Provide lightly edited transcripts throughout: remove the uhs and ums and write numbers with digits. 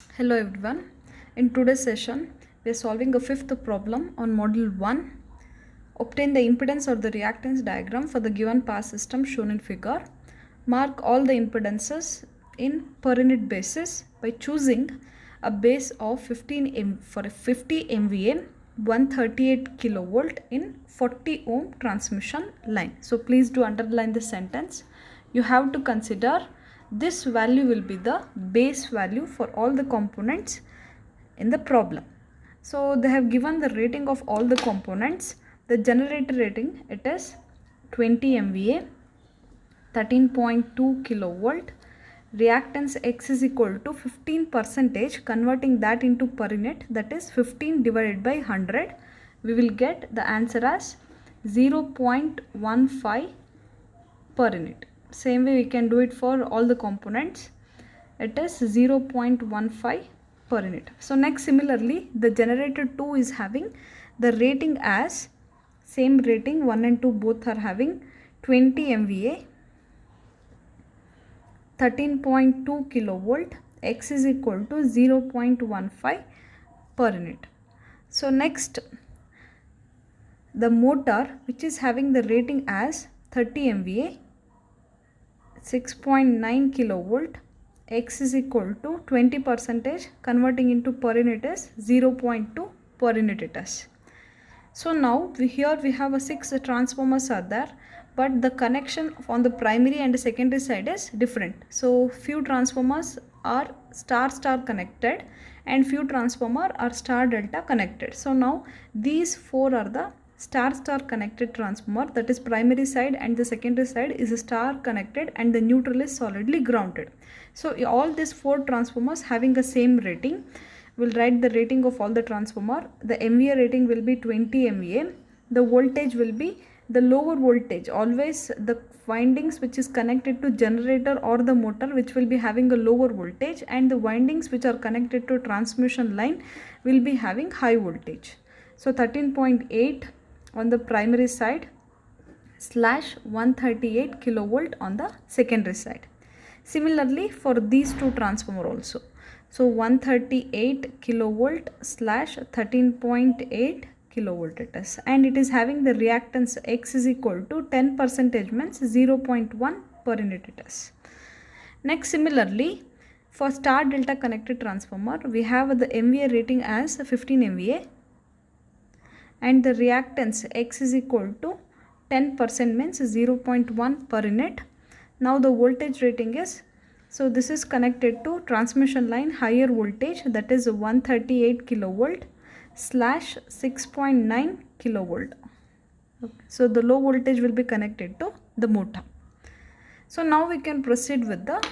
Hello everyone. In today's session, we are solving a fifth problem on module 1. Obtain the impedance or the reactance diagram for the given power system shown in figure. Mark all the impedances in per unit basis by choosing a base of 15 M for a 50 MVA 138 kilovolt in 40 ohm transmission line. So please do underline the sentence. You have to consider this value will be the base value for all the components in the problem. So they have given the rating of all the components. The generator rating, it is 20 MVA, 13.2 kilovolt. Reactance X is equal to 15 percentage, converting that into per unit, that is 15 divided by 100. We will get the answer as 0.15 per unit. Same way we can do it for all the components. It is 0.15 per unit. So next, similarly, the generator 2 is having the rating as same rating, 1 and 2 both are having 20 MVA, 13.2 kilovolt. X is equal to 0.15 per unit. So next, the motor which is having the rating as 30 MVA, 6.9 kilovolt. X is equal to 20 percentage, converting into per unit is 0.2 per unit it is. So now here we have a 6 transformers are there, but the connection on the primary and secondary side is different. So few transformers are star connected and few transformer are star delta connected. So now these four are the star connected transformer, that is primary side, and the secondary side is a star connected and the neutral is solidly grounded. So all these four transformers having the same rating. We'll write the rating of all the transformer. The MVA rating will be 20 MVA. The voltage will be the lower voltage. Always the windings which is connected to generator or the motor which will be having a lower voltage, and the windings which are connected to transmission line will be having high voltage. So 13.8 on the primary side slash 138 kilovolt on the secondary side. Similarly for these two transformer also. So 138 kilovolt slash 13.8 kilovolt it is, and it is having the reactance X is equal to 10 percentage means 0.1 per unit it is. Next, similarly for star delta connected transformer, we have the MVA rating as 15 MVA and the reactance X is equal to 10% means 0.1 per unit. Now the voltage rating is, so this is connected to transmission line higher voltage, that is 138 kilovolt slash 6.9 kilovolt. Okay. So the low voltage will be connected to the motor. So now we can proceed with the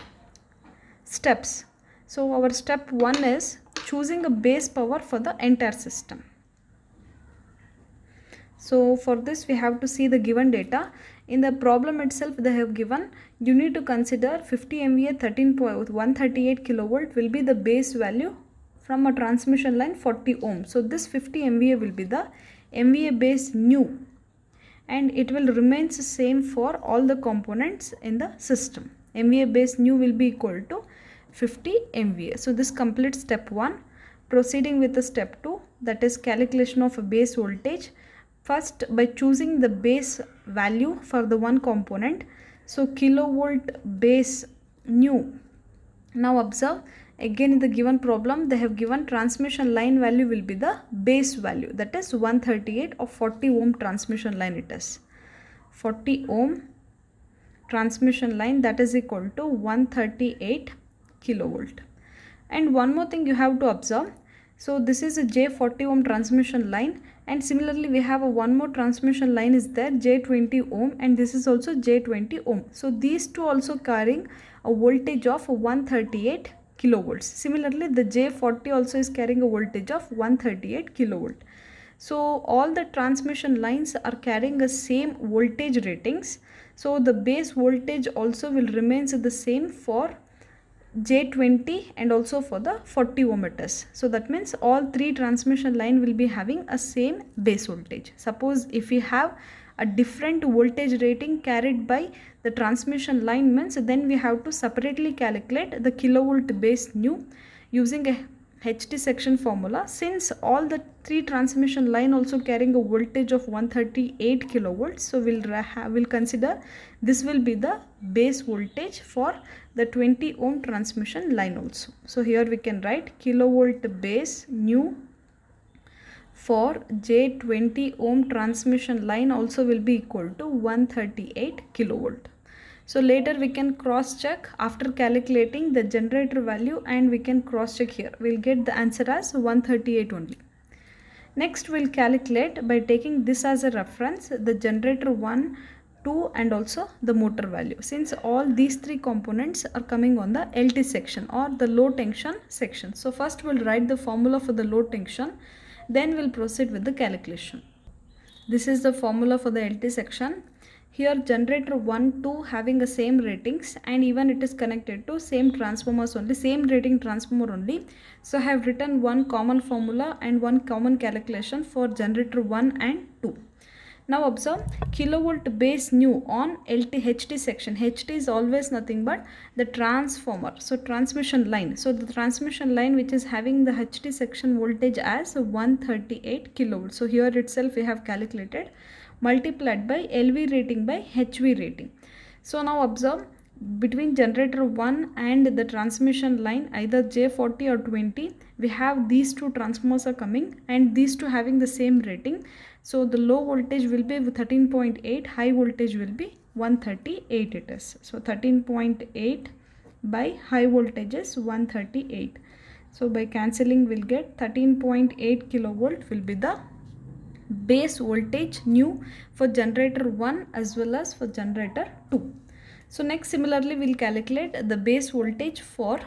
steps. So our step 1 is choosing a base power for the entire system. So for this we have to see the given data. In the problem itself they have given, you need to consider 50 MVA 138 kilovolt will be the base value from a transmission line 40 ohm. So this 50 MVA will be the MVA base new, and it will remain the same for all the components in the system. MVA base new will be equal to 50 MVA. So this completes step 1. Proceeding with the step 2, that is calculation of a base voltage. First, by choosing the base value for the one component, so kilovolt base new. Now observe, again in the given problem they have given transmission line value will be the base value, that is 138 of 40 ohm transmission line it is. 40 ohm transmission line, that is equal to 138 kilovolt. And one more thing you have to observe, so this is a J40 ohm transmission line, and similarly we have a one more transmission line is there, J20 ohm, and this is also J20 ohm. So these two also carrying a voltage of 138 kilovolts. Similarly the J40 also is carrying a voltage of 138 kilovolt. So all the transmission lines are carrying the same voltage ratings. So the base voltage also will remain the same for J20 and also for the 40 ohms. So that means all three transmission line will be having a same base voltage. Suppose if we have a different voltage rating carried by the transmission line means then we have to separately calculate the kilovolt base new using a HT section formula, since all the 3 transmission line also carrying a voltage of 138 kilovolts, so we'll consider this will be the base voltage for the 20 ohm transmission line also. So here we can write kilovolt base new for J20 ohm transmission line also will be equal to 138 kilovolt. So later we can cross check after calculating the generator value, and we can cross check here. We'll get the answer as 138 only. Next we'll calculate by taking this as a reference the generator 1, 2 and also the motor value, since all these 3 components are coming on the LT section or the low tension section. So first we'll write the formula for the low tension, then we'll proceed with the calculation. This is the formula for the LT section. Here generator 1, 2 having the same ratings, and even it is connected to same transformers only, same rating transformer only. So I have written one common formula and one common calculation for generator 1 and 2. Now observe kilovolt base new on HT section. HT is always nothing but the transformer, so transmission line. So the transmission line which is having the HT section voltage as 138 kilovolts. So here itself we have calculated, multiplied by LV rating by HV rating. So now observe between generator 1 and the transmission line, either J40 or 20, we have these 2 transformers are coming, and these 2 having the same rating. So the low voltage will be 13.8, high voltage will be 138 it is. So 13.8 by high voltage is 138. So by cancelling we'll get 13.8 kilovolt will be the base voltage new for generator 1 as well as for generator 2. So next similarly we'll calculate the base voltage for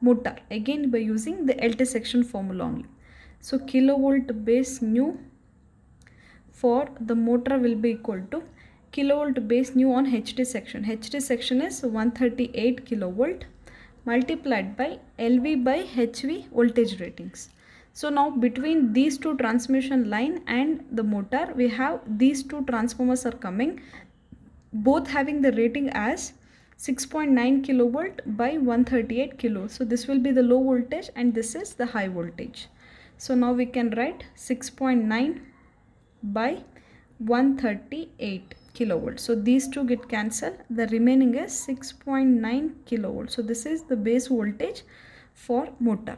motor, again by using the LT section formula only. So kilovolt base new for the motor will be equal to kilovolt base new on HT section. HT section is 138 kilovolt multiplied by LV by HV voltage ratings. So now between these 2 transmission line and the motor, we have these 2 transformers are coming, both having the rating as 6.9 kilovolt by 138 kilo. So this will be the low voltage and this is the high voltage. So now we can write 6.9 by 138 kilovolt. So these 2 get cancelled. The remaining is 6.9 kilovolt. So this is the base voltage for motor.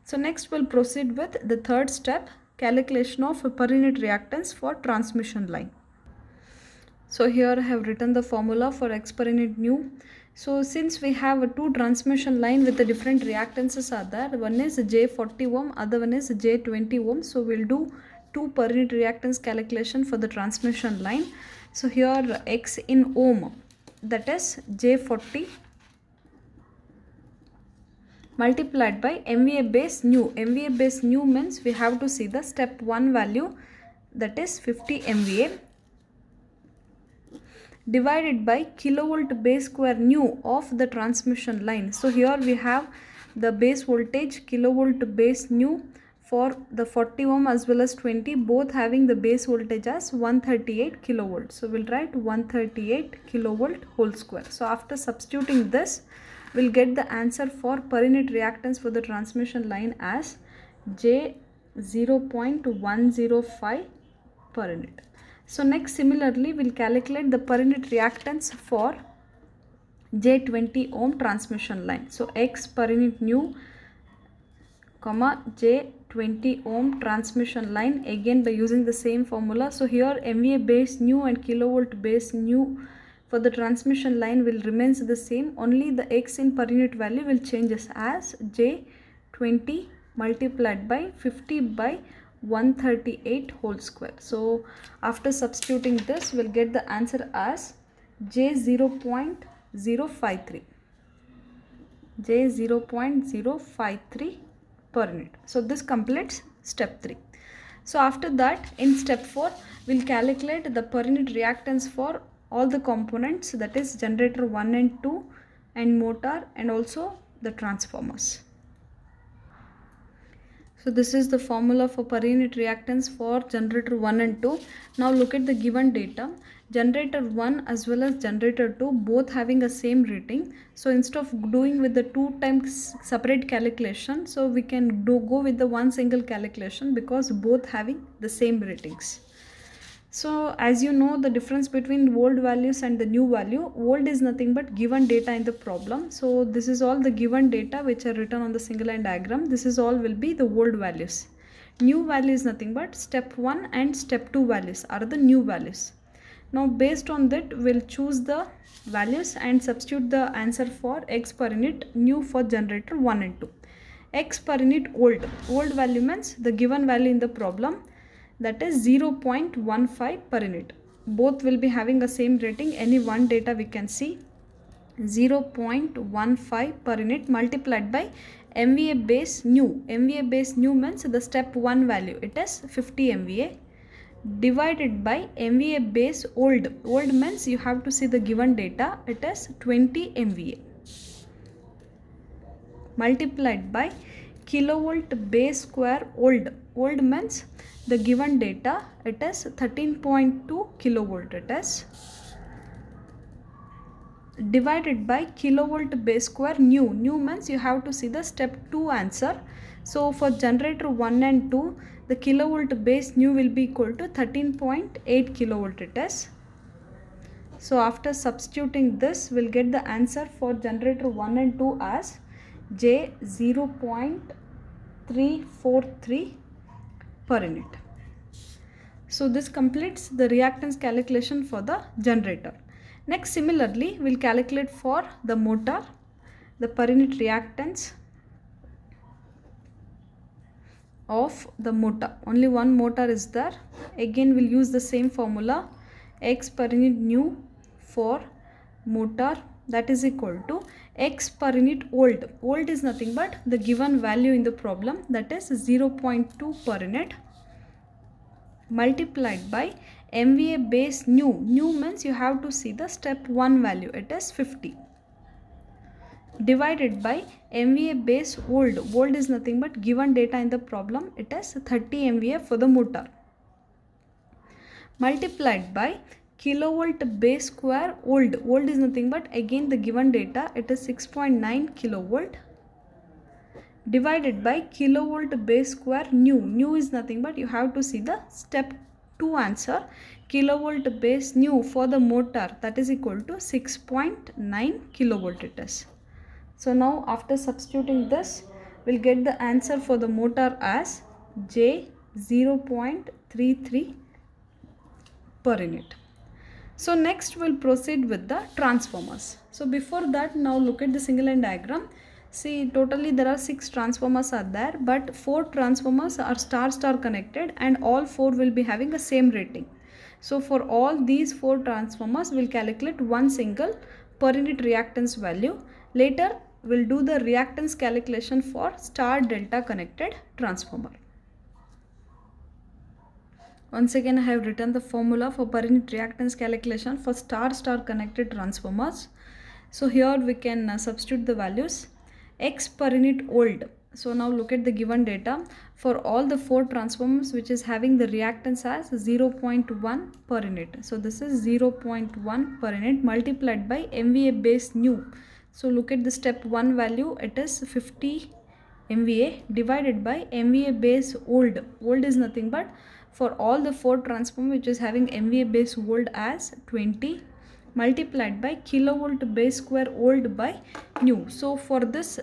So next we'll proceed with the third step, calculation of per unit reactance for transmission line. So here I have written the formula for X per unit new. So since we have a 2 transmission line with the different reactances are there, one is J40 ohm, other one is J20 ohm. So we'll do 2 per unit reactance calculation for the transmission line. So here X in ohm, that is J40 multiplied by MVA base new. MVA base new means we have to see the step 1 value, that is 50 MVA, divided by kilovolt base square new of the transmission line. So here we have the base voltage kilovolt base new for the 40 ohm as well as 20, both having the base voltage as 138 kilovolt. So we'll write 138 kilovolt whole square. So after substituting this, we'll get the answer for per unit reactance for the transmission line as J 0.105 per unit. So next similarly we'll calculate the per unit reactance for J20 ohm transmission line. So X per unit new comma J20 ohm transmission line, again by using the same formula. So here MVA base new and kilovolt base new for the transmission line will remains the same, only the X in per unit value will changes as J20 multiplied by 50 by 138 whole square. So after substituting this, we'll get the answer as J 0.053. J 0.053 per unit. So this completes step 3. So after that, in step 4, we'll calculate the per unit reactance for all the components, that is generator 1 and 2 and motor and also the transformers. So this is the formula for per unit reactance for generator 1 and 2. Now look at the given data. generator 1 as well as generator 2 both having a same rating. So instead of doing with the 2 times separate calculation, so we can go with the one single calculation because both having the same ratings. So as you know, the difference between old values and the new value, old is nothing but given data in the problem. So this is all the given data which are written on the single line diagram. This is all will be the old values. New value is nothing but step 1 and step 2 values are the new values. Now based on that, we'll choose the values and substitute the answer for x per unit, new for generator 1 and 2. X per unit old value means the given value in the problem, that is 0.15 per unit. Both will be having the same rating. Any one data we can see 0.15 per unit multiplied by MVA base new. MVA base new means the step 1 value, it is 50 MVA, divided by MVA base old. Old means you have to see the given data, it is 20 MVA, multiplied by kilovolt base square old. Old means the given data, it is 13.2 kilovolt, it is, divided by kilovolt base square new. New means you have to see the step 2 answer. So for generator 1 and 2, the kilovolt base new will be equal to 13.8 kilovolt, it is. So after substituting this, we'll get the answer for generator 1 and 2 as J 0.343 per unit. So this completes the reactance calculation for the generator. Next, similarly, we'll calculate for the motor, the per unit reactance of the motor. Only one motor is there. Again, we'll use the same formula, x per unit new for motor, that is equal to x per unit old. Old is nothing but the given value in the problem, that is 0.2 per unit, multiplied by MVA base new. New means you have to see the step 1 value, it is 50, divided by MVA base old. Old is nothing but given data in the problem, it is 30 MVA for the motor, multiplied by kilovolt base square old. Old is nothing but again the given data, it is 6.9 kilovolt, divided by kilovolt base square new. New is nothing but you have to see the step 2 answer, kilovolt base new for the motor, that is equal to 6.9 kilovolt it is. So now after substituting this, we'll get the answer for the motor as J 0.33 per unit. So next we'll proceed with the transformers. So before that, now look at the single line diagram. See, totally there are 6 transformers are there, but 4 transformers are star connected and all 4 will be having the same rating. So for all these 4 transformers, we'll calculate one single per unit reactance value. Later we'll do the reactance calculation for star delta connected transformer. Once again, I have written the formula for per unit reactance calculation for star connected transformers. So here we can substitute the values. X per unit old. So now look at the given data for all the 4 transformers which is having the reactance as 0.1 per unit. So this is 0.1 per unit multiplied by MVA base new. So look at the step 1 value, it is 50 MVA, divided by MVA base old. Old is nothing but for all the 4 transformers which is having MVA base old as 20, multiplied by kilovolt base square old by new. So for this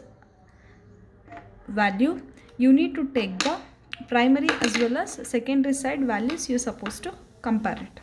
value, you need to take the primary as well as secondary side values, you are supposed to compare it.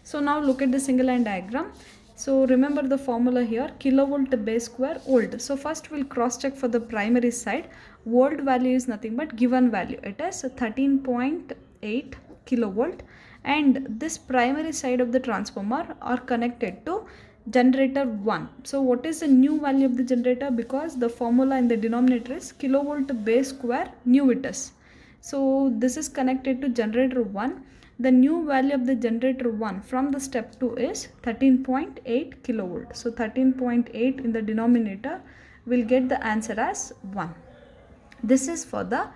So now look at the single line diagram. So remember the formula here, kilovolt base square old. So first we'll cross check for the primary side. Old value is nothing but given value, it is 13.8 kilovolt, and this primary side of the transformer are connected to generator 1. So what is the new value of the generator? Because the formula in the denominator is kilovolt base square new it is. So this is connected to generator 1. The new value of the generator 1 from the step 2 is 13.8 kilovolt. So 13.8 in the denominator will get the answer as 1. This is for the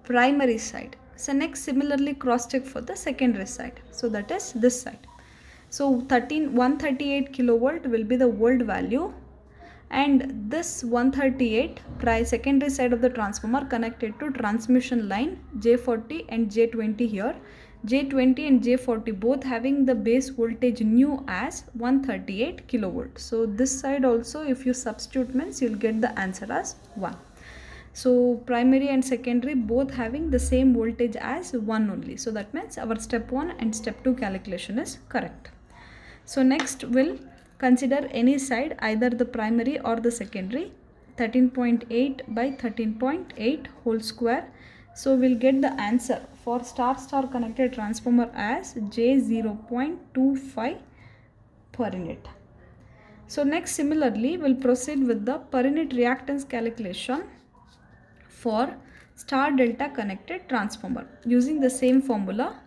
primary side. So next similarly cross check for the secondary side. So that is this side. So 138 kilovolt will be the old value, and this 138 secondary side of the transformer connected to transmission line J40 and J20 here. J20 and J40 both having the base voltage new as 138 kilovolt. So this side also, if you substitute, means you'll get the answer as 1. So primary and secondary both having the same voltage as 1 only. So that means our step 1 and step 2 calculation is correct. So next we'll consider any side, either the primary or the secondary. 13.8 by 13.8 whole square. So we'll get the answer for star connected transformer as J0.25 per unit. So next, similarly, we'll proceed with the per unit reactance calculation for star delta connected transformer using the same formula.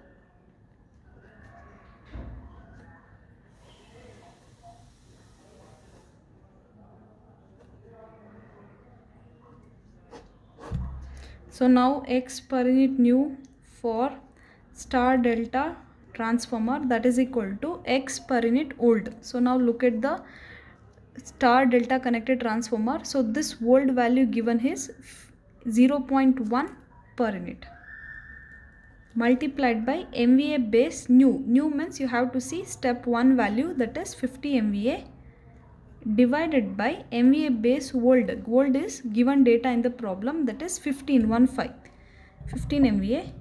So now X per unit new for star delta transformer, that is equal to X per unit old. So now look at the star delta connected transformer. So this old value given is 0.1 per unit multiplied by MVA base new. New means you have to see step 1 value, that is 50 MVA, divided by MVA base old. Old is given data in the problem, that is 15 MVA,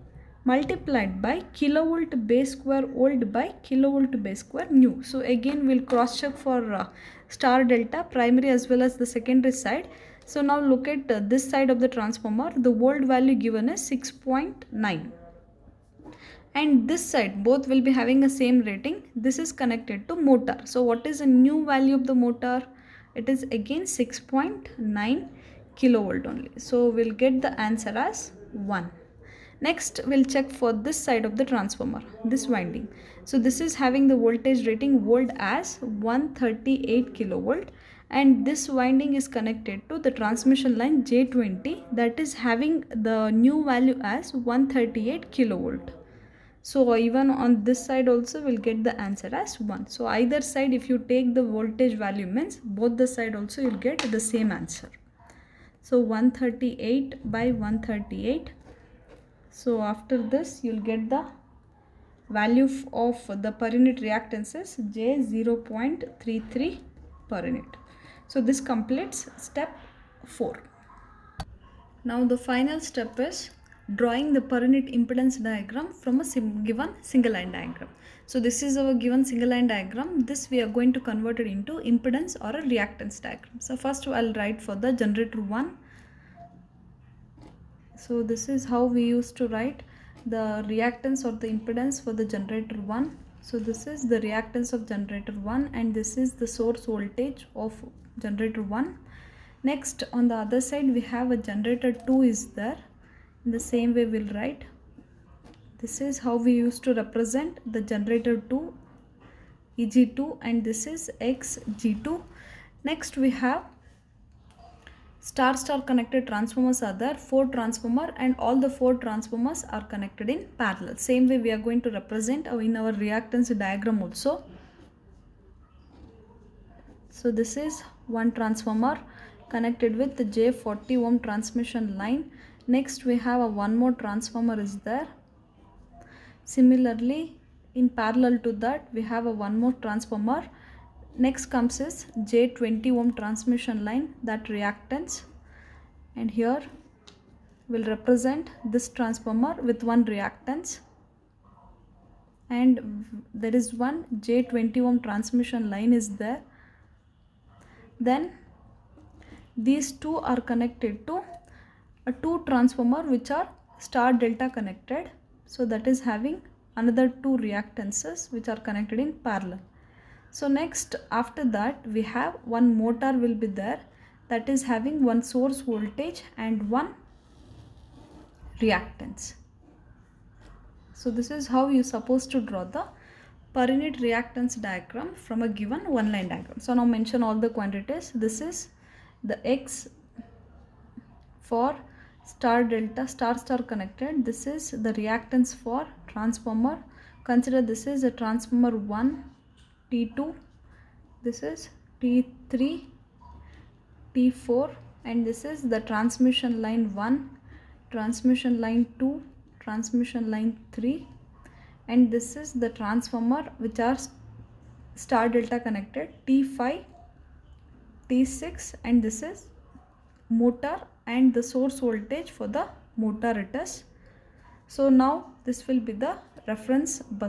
multiplied by kilovolt base square old by kilovolt base square new. So again we'll cross check for star delta primary as well as the secondary side. So now look at this side of the transformer. The old value given is 6.9, and this side both will be having a same rating. This is connected to motor. So what is the new value of the motor? It is again 6.9 kilovolt only. So we'll get the answer as 1. Next we'll check for this side of the transformer, this winding. So this is having the voltage rating volt as 138 kilovolt, and this winding is connected to the transmission line J20, that is having the new value as 138 kilovolt. So even on this side also we'll get the answer as 1. So either side, if you take the voltage value, means both the side also you'll get the same answer. So 138 by 138. So after this you'll get the value of the per unit reactances J0.33 per unit. So this completes step 4. Now the final step is drawing the per unit impedance diagram from a given single line diagram. So this is our given single line diagram. This we are going to convert it into impedance or a reactance diagram. So first I'll write for the generator 1. So this is how we used to write the reactance or the impedance for the generator 1. So this is the reactance of generator 1, and this is the source voltage of generator 1. Next, on the other side we have a generator 2 is there. In the same way we'll write. This is how we used to represent the generator 2, EG2, and this is XG2. Next we have star connected transformers are there, 4 transformer, and all the 4 transformers are connected in parallel. Same way we are going to represent in our reactance diagram also. So this is one transformer connected with the J40 ohm transmission line. Next we have one more transformer is there. Similarly, in parallel to that we have one more transformer. Next comes is J20 ohm transmission line, that reactance, and here will represent this transformer with one reactance, and there is one J20 ohm transmission line is there. Then these two are connected to a 2 transformer which are star delta connected. So that is having another 2 reactances which are connected in parallel. So next, after that we have one motor will be there, that is having one source voltage and one reactance. So this is how you supposed to draw the per unit reactance diagram from a given one line diagram. So now mention all the quantities. This is the X for star delta, star connected. This is the reactance for transformer. Consider this is a transformer 1, T2, this is T3, T4, and this is the transmission line 1, transmission line 2, transmission line 3, and this is the transformer which are star delta connected, T5, T6, and this is motor and the source voltage for the motor it is. So now this will be the reference bus.